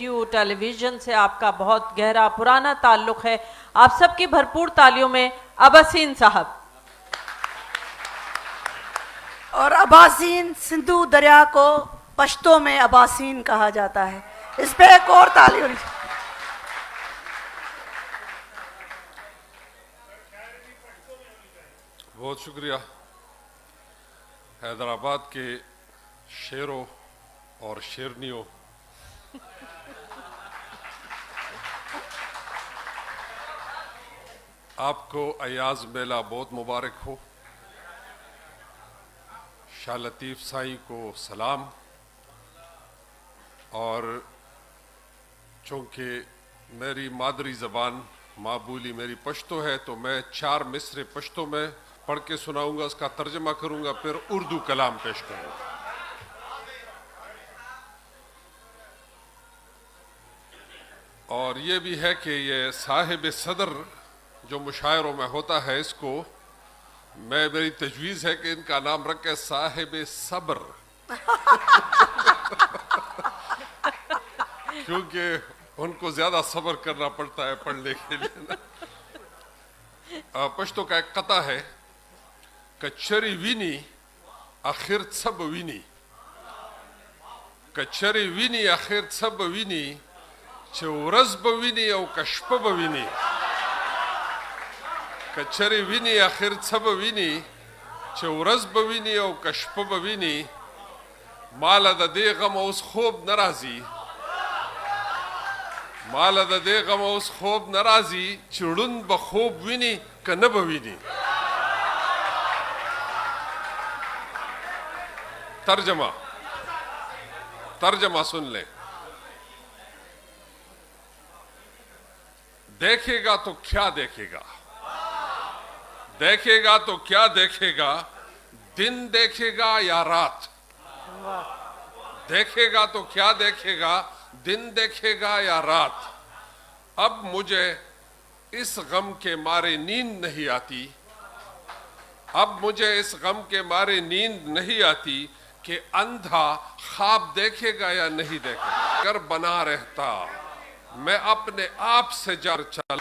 Radio ٹیلی vision سے آپ کا بہت گہرا پرانا تعلق ہے. آپ سب کی بھرپور تالیوں میں اباسین صاحب. اور اباسین سندھو دریا کو پشتو میں اباسین کہا جاتا ہے. اس پہ ایک اور تالی ہونی چاہیے. بہت شکریہ. حیدرآباد کے شیروں اور شیرنیوں، آپ کو ایاز میلہ بہت مبارک ہو. شاہ لطیف سائیں کو سلام. اور چونکہ میری مادری زبان ماں بولی میری پشتو ہے تو میں 4 مصرے پشتو میں پڑھ کے سناؤں گا، اس کا ترجمہ کروں گا، پھر اردو کلام پیش کروں گا. اور یہ بھی ہے کہ یہ صاحب صدر جو مشاعروں میں ہوتا ہے، اس کو میری تجویز ہے کہ ان کا نام رکھے صاحب صبر، کیونکہ ان کو زیادہ صبر کرنا پڑتا ہے پڑھنے کے لیے. پشتو کا ایک قطع ہے: کچری وینی آخر سب وینی، کچری وینی آخر سب وینی، چې ورځ به ویني او که شپه به ویني. که چرې ویني آخر څه به ویني، چې ورځ به ویني او که شپه به ویني. ماله د دې غمه اوس خوب نه راځي، ماله د دې غمه اوس خوب نه راځي، چې ړوند به خوب ویني که نه به ویني. ترجمہ سن لیں. دیکھے گا تو کیا دیکھے گا، دیکھے گا تو کیا دیکھے گا، دن دیکھے گا یا رات. دیکھے گا تو کیا دیکھے گا، دن دیکھے گا یا رات. اب مجھے اس غم کے مارے نیند نہیں آتی، اب مجھے اس غم کے مارے نیند نہیں آتی کہ اندھا خواب دیکھے گا یا نہیں دیکھے گا. اگر بنا رہتا میں اپنے آپ سے جار چلا